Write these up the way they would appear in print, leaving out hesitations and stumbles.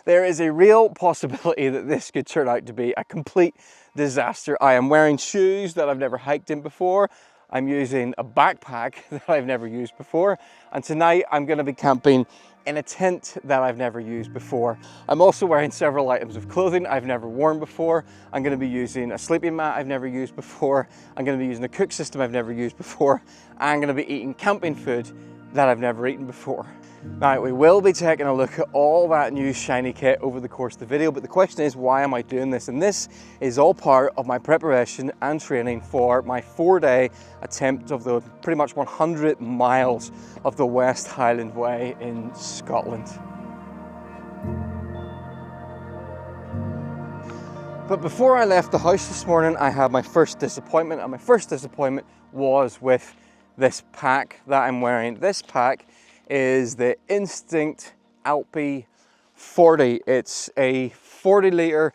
there is a real possibility that this could turn out to be a complete disaster. I am wearing shoes that I've never hiked in before. I'm using a backpack that I've never used before. And tonight I'm going to be camping in a tent that I've never used before. I'm also wearing several items of clothing I've never worn before. I'm going to be using a sleeping mat I've never used before. I'm going to be using a cook system I've never used before. I'm going to be eating camping food that I've never eaten before. Now, we will be taking a look at all that new shiny kit over the course of the video, but the question is, why am I doing this? And this is all part of my preparation and training for my 4-day attempt of the pretty much 100 miles of the West Highland Way in Scotland. But before I left the house this morning, I had my first disappointment, and my first disappointment was with this pack that I'm wearing. This pack is the Instinct Alpi 40. It's a 40-litre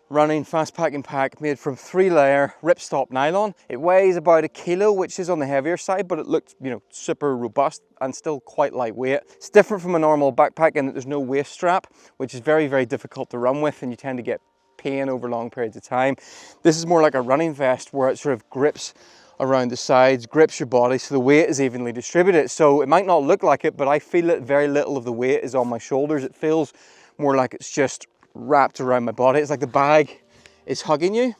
running fast packing pack made from 3-layer ripstop nylon. It weighs about 1 kilo, which is on the heavier side, but it looks, you know, super robust and still quite lightweight. It's different from a normal backpack in that there's no waist strap, which is very, very difficult to run with, and you tend to get pain over long periods of time. This is more like a running vest where it sort of grips around the sides, grips your body, so the weight is evenly distributed. So it might not look like it, but I feel that very little of the weight is on my shoulders. It feels more like it's just wrapped around my body. It's like the bag is hugging you.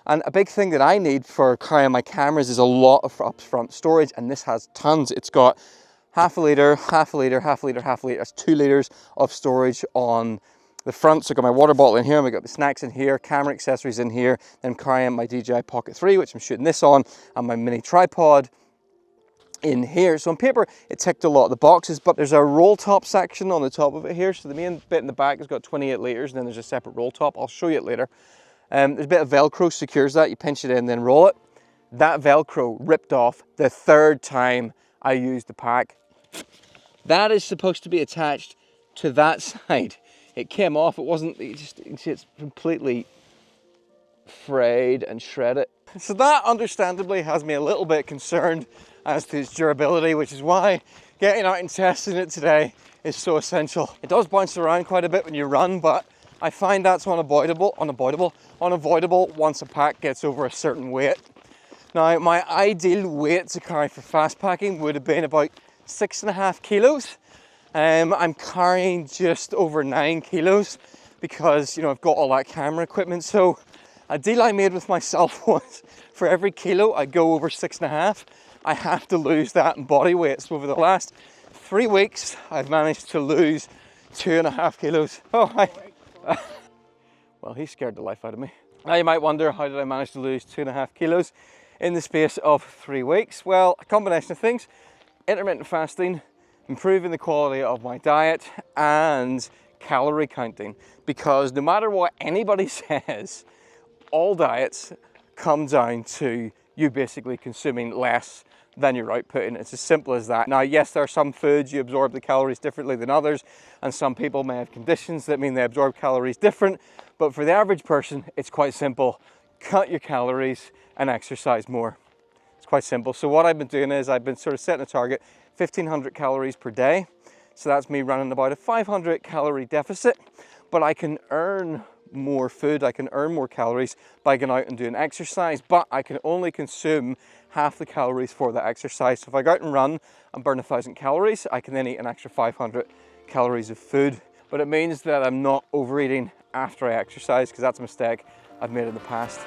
And a big thing that I need for carrying my cameras is a lot of upfront storage, and this has tons. It's got half a litre, half a litre, half a litre, half a litre. That's 2 litres of storage on the front. So I've got my water bottle in here, and we've got the snacks in here, camera accessories in here, then I'm carrying my DJI Pocket 3, which I'm shooting this on, and my mini tripod in here. So on paper, it ticked a lot of the boxes, but there's a roll top section on the top of it here. So the main bit in the back has got 28 litres, and then there's a separate roll top. I'll show you it later. There's a bit of Velcro secures that. You pinch it in, then roll it. That Velcro ripped off the 3rd time I used the pack. That is supposed to be attached to that side. It came off, it wasn't, it's completely frayed and shredded. So that understandably has me a little bit concerned as to its durability, which is why getting out and testing it today is so essential. It does bounce around quite a bit when you run, but I find that's unavoidable once a pack gets over a certain weight. Now, my ideal weight to carry for fast packing would have been about 6.5 kilos. I'm carrying just over 9 kilos because, you know, I've got all that camera equipment. So a deal I made with myself was for every kilo I go over 6.5, I have to lose that in body weight. So over the last 3 weeks, I've managed to lose 2.5 kilos. Oh, well, he scared the life out of me. Now you might wonder, how did I manage to lose 2.5 kilos in the space of 3 weeks? Well, a combination of things: intermittent fasting, improving the quality of my diet, and calorie counting. Because no matter what anybody says, all diets come down to you basically consuming less than you're outputting. It's as simple as that. Now, yes, there are some foods you absorb the calories differently than others, and some people may have conditions that mean they absorb calories different, but for the average person, it's quite simple. Cut your calories and exercise more. It's quite simple. So what I've been doing is I've been sort of setting a target 1,500 calories per day. So that's me running about a 500 calorie deficit, but I can earn more food, I can earn more calories by going out and doing exercise, but I can only consume half the calories for the exercise. So if I go out and run and burn 1,000 calories, I can then eat an extra 500 calories of food. But it means that I'm not overeating after I exercise, because that's a mistake I've made in the past.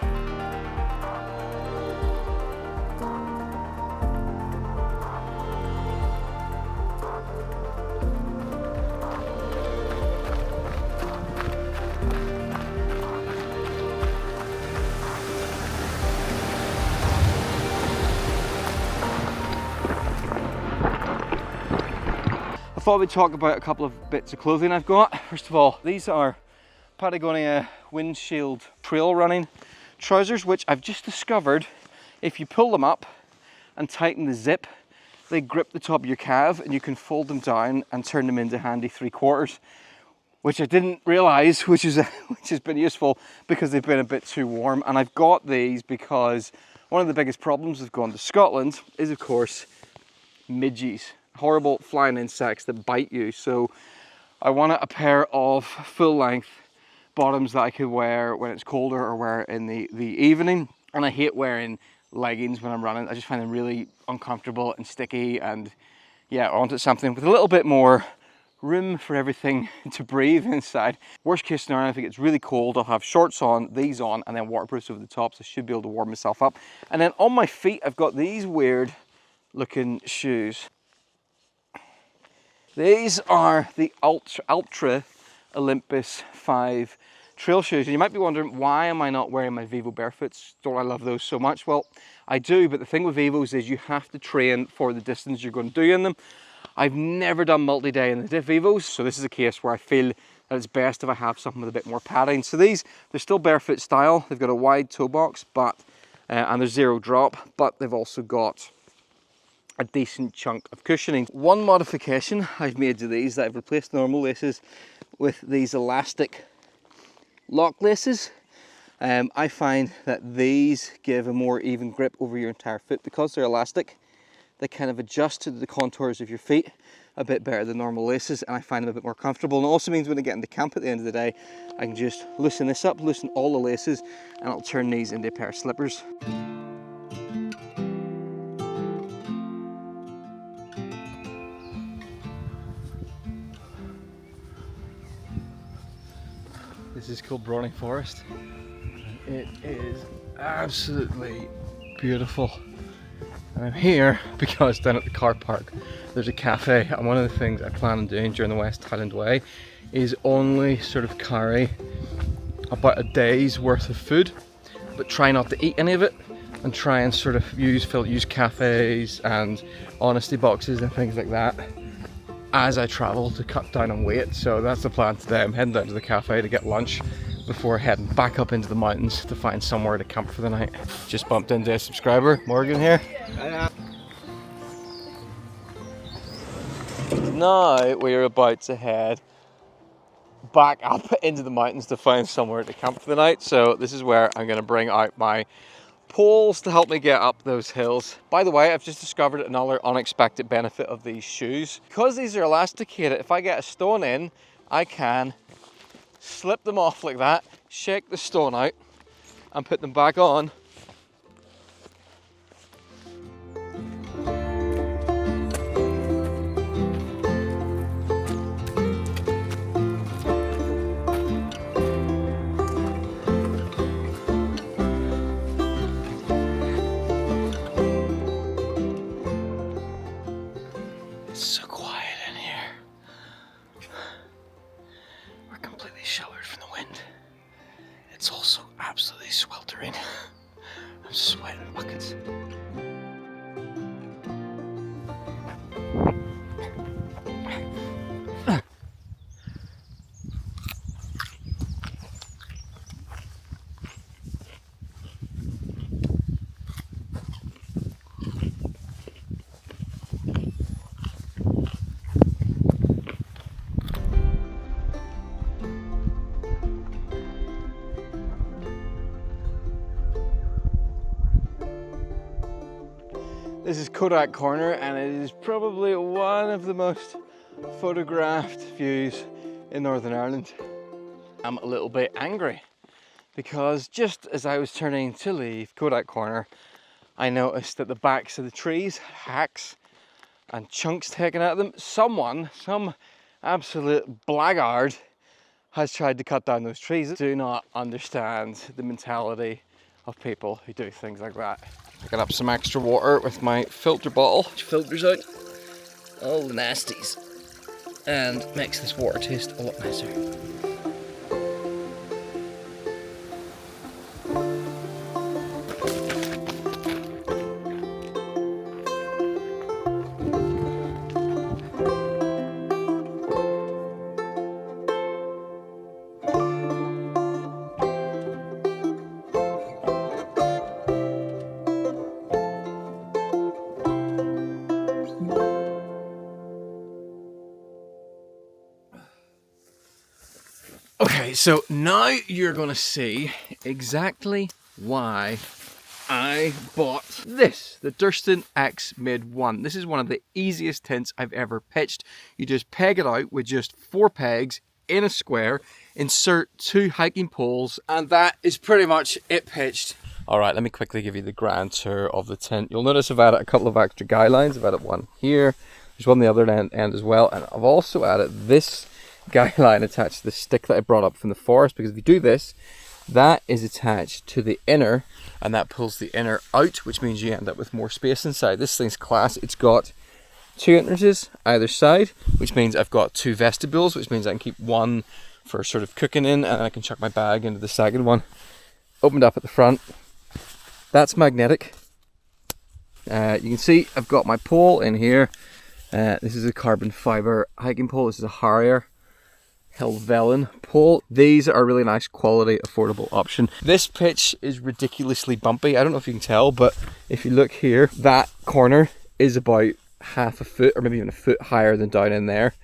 I thought we'd talk about a couple of bits of clothing I've got. First of all, these are Patagonia windshield trail running trousers, which I've just discovered if you pull them up and tighten the zip, they grip the top of your calf, and you can fold them down and turn them into handy 3/4, which I didn't realize, which has been useful because they've been a bit too warm. And I've got these because one of the biggest problems with going to Scotland is, of course, midges. Horrible flying insects that bite you. So I wanted a pair of full length bottoms that I could wear when it's colder or wear in the evening. And I hate wearing leggings when I'm running. I just find them really uncomfortable and sticky, and yeah, I wanted something with a little bit more room for everything to breathe inside. Worst case scenario, if it gets really cold, I'll have shorts on, these on, and then waterproofs over the top, so I should be able to warm myself up. And then on my feet, I've got these weird looking shoes. These are the Altra Olympus 5 trail shoes. And you might be wondering, why am I not wearing my Vivo Barefoots? Don't I love those so much? Well, I do, but the thing with Vivos is you have to train for the distance you're going to do in them. I've never done multi-day in the Vivos, so this is a case where I feel that it's best if I have something with a bit more padding. So these, they're still barefoot style. They've got a wide toe box, but and there's zero drop, but they've also got a decent chunk of cushioning. One modification I've made to these, that I've replaced normal laces with these elastic lock laces. I find that these give a more even grip over your entire foot because they're elastic. They kind of adjust to the contours of your feet a bit better than normal laces, and I find them a bit more comfortable. And it also means when I get into camp at the end of the day, I can just loosen this up, loosen all the laces, and I'll turn these into a pair of slippers. This is called Brawling Forest. It is absolutely beautiful. And I'm here because down at the car park there's a cafe, and one of the things I plan on doing during the West Highland Way is only sort of carry about a day's worth of food, but try not to eat any of it, and try and sort of use cafes and honesty boxes and things like that as I travel to cut down on weight. So that's the plan today. I'm heading down to the cafe to get lunch before heading back up into the mountains to find somewhere to camp for the night. Just bumped into a subscriber, Morgan here. Now we're about to head back up into the mountains to find somewhere to camp for the night. So this is where I'm going to bring out my poles to help me get up those hills. By the way, I've just discovered another unexpected benefit of these shoes. Because these are elasticated, if I get a stone in, I can slip them off like that, shake the stone out, and put them back on. It's so quiet in here. We're completely sheltered from the wind. It's also absolutely sweltering. I'm sweating buckets. This is Kodak Corner, and it is probably one of the most photographed views in Northern Ireland. I'm a little bit angry because just as I was turning to leave Kodak Corner, I noticed that the backs of the trees had hacks and chunks taken out of them. Some absolute blackguard has tried to cut down those trees. I do not understand the mentality of people who do things like that. Picking up some extra water with my filter bottle, which filters out all the nasties and makes this water taste a lot nicer. Okay, so now you're going to see exactly why I bought this, the Durston X-Mid 1. This is one of the easiest tents I've ever pitched. You just peg it out with just 4 pegs in a square, insert 2 hiking poles, and that is pretty much it pitched. Alright, let me quickly give you the grand tour of the tent. You'll notice I've added a couple of extra guy lines. I've added one here, there's one on the other end as well, and I've also added this guy line attached to the stick that I brought up from the forest, because if you do this, that is attached to the inner, and that pulls the inner out, which means you end up with more space inside. This thing's class. It's got 2 entrances either side, which means I've got 2 vestibules, which means I can keep one for sort of cooking in, and I can chuck my bag into the second one. Opened up at the front. That's magnetic. You can see I've got my pole in here. This is a carbon fiber hiking pole. This is a Harrier Helvellyn pole. These are a really nice quality, affordable option. This pitch is ridiculously bumpy. I don't know if you can tell, but if you look here, that corner is about half a foot or maybe even a foot higher than down in there.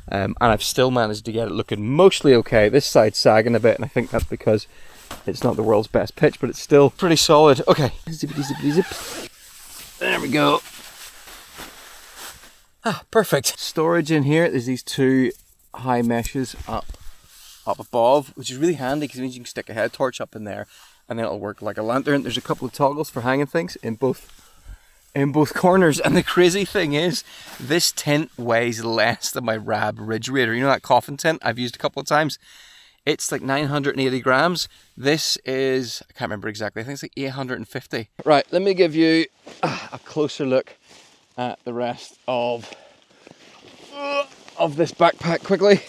And I've still managed to get it looking mostly okay. This side's sagging a bit, and I think that's because it's not the world's best pitch, but it's still pretty solid. Okay, zippity zippity zip. There we go. Ah, perfect. Storage in here. There's these 2 high meshes up above, which is really handy because it means you can stick a head torch up in there and then it'll work like a lantern. There's a couple of toggles for hanging things in both corners, and the crazy thing is this tent weighs less than my Rab Ridge Raider. You know that coffin tent I've used a couple of times? It's like 980 grams. This is, I can't remember exactly, I think it's like 850. Right, let me give you a closer look at the rest of this backpack quickly.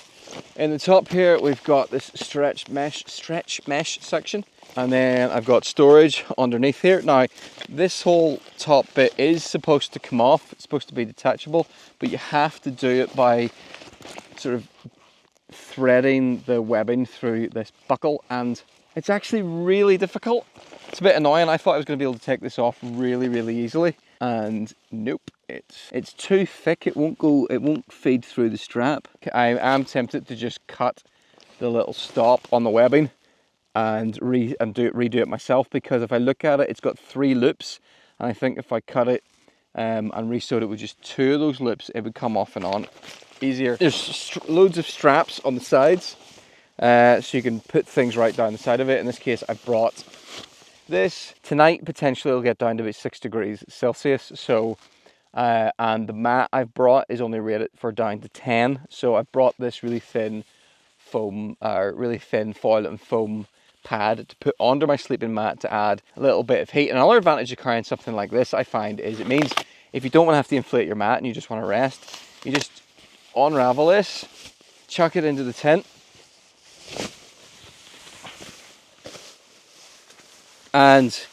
In the top here we've got this stretch mesh section, and then I've got storage underneath here. Now this whole top bit is supposed to come off, it's supposed to be detachable, but you have to do it by sort of threading the webbing through this buckle, and it's actually really difficult. It's a bit annoying. I thought I was going to be able to take this off really easily, and nope, it's too thick. It won't feed through the strap. I am tempted to just cut the little stop on the webbing and redo it myself, because if I look at it, it's got 3 loops, and I think if I cut it and resewed it with just 2 of those loops, it would come off and on easier. There's loads of straps on the sides, so you can put things right down the side of it. In this case, I've brought this. Tonight potentially it'll get down to about 6 degrees Celsius, so and the mat I've brought is only rated for down to 10, so I've brought this really thin foil and foam pad to put under my sleeping mat to add a little bit of heat. Another advantage of carrying something like this, I find, is it means if you don't want to have to inflate your mat and you just want to rest, you just unravel this, chuck it into the tent, and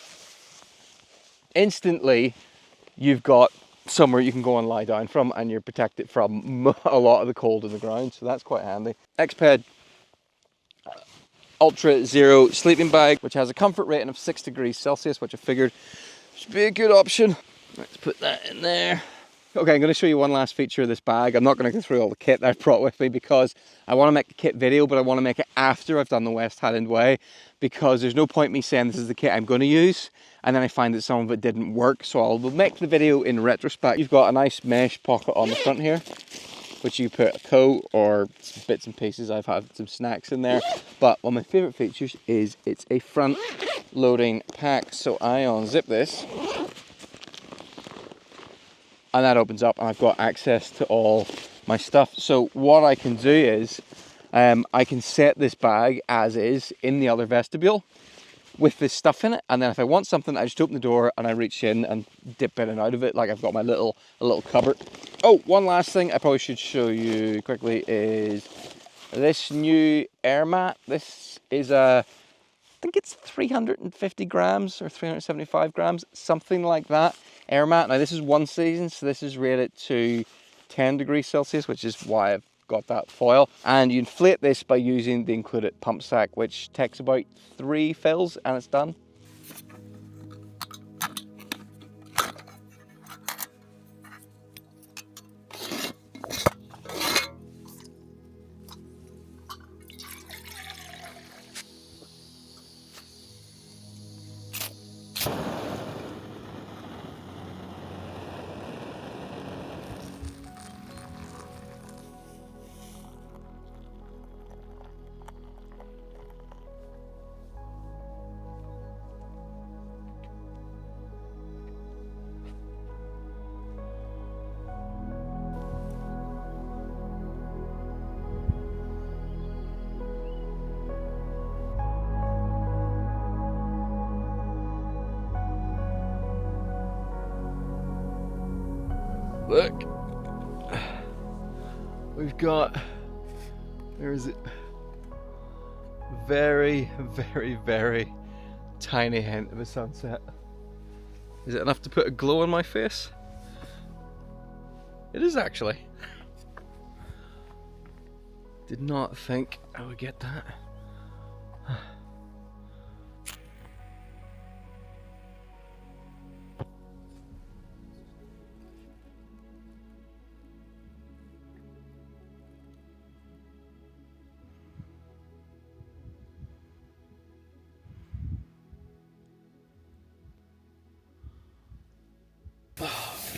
instantly you've got somewhere you can go and lie down from, and you're protected from a lot of the cold in the ground, so that's quite handy. X-Ped Ultra Zero sleeping bag, which has a comfort rating of 6 degrees Celsius, which I figured should be a good option. Let's put that in there. Okay, I'm going to show you one last feature of this bag. I'm not going to go through all the kit that I've brought with me, because I want to make the kit video, but I want to make it after I've done the West Highland Way, because there's no point me saying this is the kit I'm going to use and then I find that some of it didn't work, so I'll make the video in retrospect. You've got a nice mesh pocket on the front here, which you put a coat or some bits and pieces. I've had some snacks in there, but one of my favourite features is it's a front loading pack. So I unzip this, and that opens up, and I've got access to all my stuff. So what I can do is I can set this bag as is in the other vestibule with this stuff in it, and then if I want something, I just open the door and I reach in and dip in and out of it, like I've got my little cupboard. Oh, one last thing I probably should show you quickly is this new air mat. This is I think it's 350 grams or 375 grams, something like that, air mat. Now this is one season, so this is rated to 10 degrees Celsius, which is why I've got that foil. And you inflate this by using the included pump sack, which takes about 3 fills and it's done. Look, we've got, where is it? Very, very, very tiny hint of a sunset. Is it enough to put a glow on my face? It is actually. Did not think I would get that.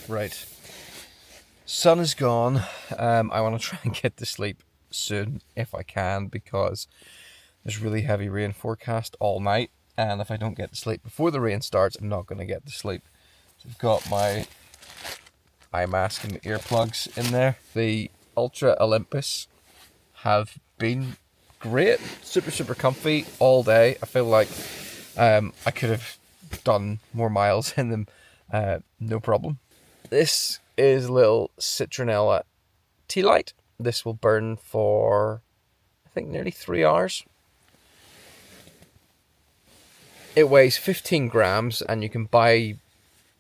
Right, sun is gone. I want to try and get to sleep soon if I can, because there's really heavy rain forecast all night, and if I don't get to sleep before the rain starts, I'm not going to get to sleep. So I've got my eye mask and my earplugs in there. The Altra Olympus have been great, super comfy all day. I feel like I could have done more miles in them, no problem. This is a little citronella tea light. This will burn for, I think, nearly 3 hours. It weighs 15 grams and you can buy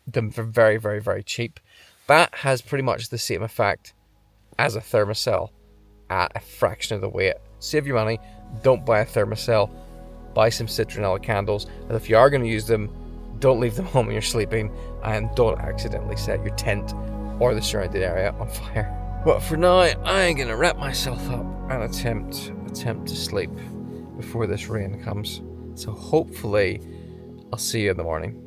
them for very, very, very cheap. That has pretty much the same effect as a thermocell at a fraction of the weight. Save your money, don't buy a thermocell, buy some citronella candles, and if you are going to use them, don't leave them home when you're sleeping, and don't accidentally set your tent or the surrounding area on fire. But for now, I am going to wrap myself up and attempt to sleep before this rain comes. So hopefully, I'll see you in the morning.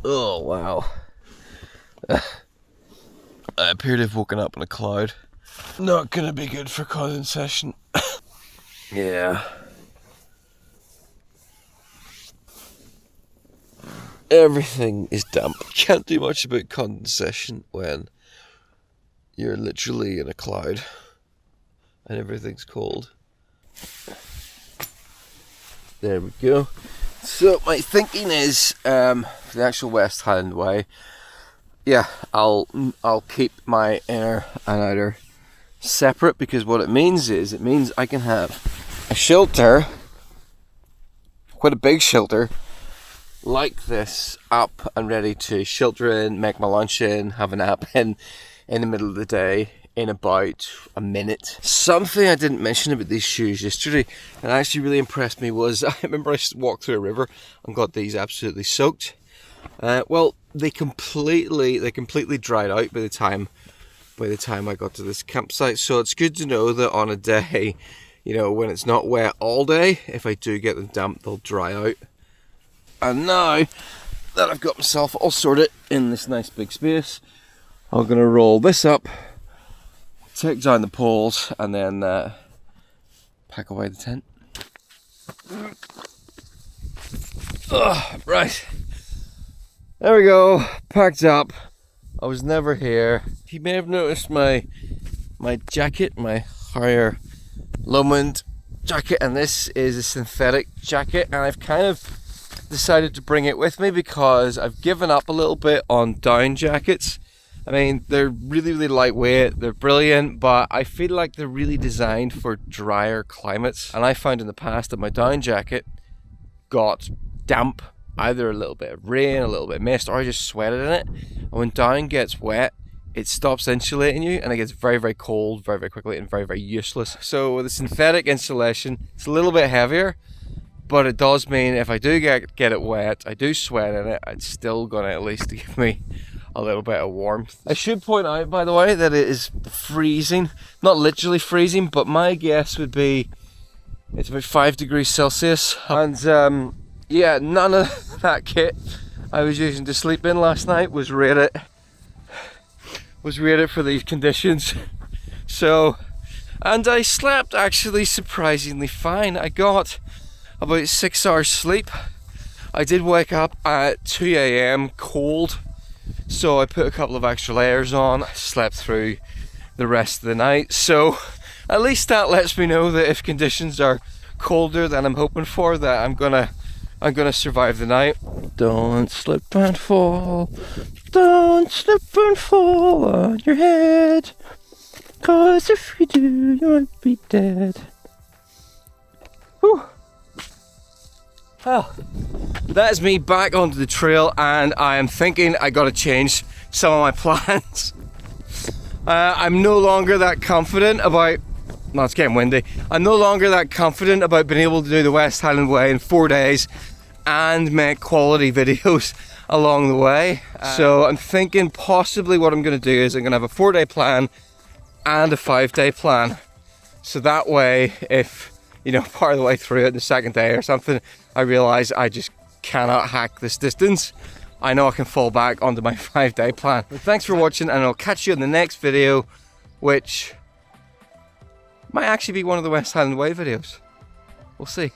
Oh wow. I appear to have woken up in a cloud. Not gonna be good for condensation. Yeah. Everything is damp. Can't do much about condensation when you're literally in a cloud and everything's cold. There we go. So my thinking is, for the actual West Highland Way, yeah, I'll keep my inner and outer separate, because what it means is, I can have a shelter, quite a big shelter, like this, up and ready to shelter in, make my lunch in, have a nap in the middle of the day, in about a minute. Something I didn't mention about these shoes yesterday that actually really impressed me was, I remember I walked through a river and got these absolutely soaked. Well, they completely dried out by the time I got to this campsite. So it's good to know that on a day, you know, when it's not wet all day, if I do get them damp, they'll dry out. And now that I've got myself all sorted in this nice big space, I'm gonna roll this up, take down the poles, and then pack away the tent. Right, there we go, packed up. I was never here. You may have noticed my jacket, my higher Lomond jacket, and this is a synthetic jacket, and I've kind of decided to bring it with me because I've given up a little bit on down jackets. I mean, they're really lightweight, they're brilliant, but I feel like they're really designed for drier climates. And I found in the past that my down jacket got damp, either a little bit of rain, a little bit of mist, or I just sweated in it. And when down gets wet, it stops insulating you and it gets very cold very quickly and very useless. So with the synthetic insulation, it's a little bit heavier, but it does mean if I do get it wet, I do sweat in it, it's still gonna at least give me a little bit of warmth. I should point out, by the way, that it is freezing. Not literally freezing, but my guess would be it's about 5 degrees Celsius. And yeah, none of that kit I was using to sleep in last night was rated for these conditions. So, and I slept actually surprisingly fine. I got about 6 hours sleep, I did wake up at 2 a.m. cold, so I put a couple of extra layers on, slept through the rest of the night. So at least that lets me know that if conditions are colder than I'm hoping for, that I'm gonna survive the night. Don't slip and fall, don't slip and fall on your head, 'cause if you do, you might be dead. Whew. Well, that is me back onto the trail, and I am thinking I gotta change some of my plans. I'm no longer that confident about, no, it's getting windy. I'm no longer that confident about being able to do the West Highland Way in 4 days and make quality videos along the way. So I'm thinking possibly what I'm gonna do is I'm gonna have a 4-day plan and a 5-day plan. So that way, if, you know, part of the way through it, the second day or something, I realize I just cannot hack this distance, I know I can fall back onto my 5-day plan. But thanks for watching, and I'll catch you in the next video, which might actually be one of the West Highland Way videos. We'll see.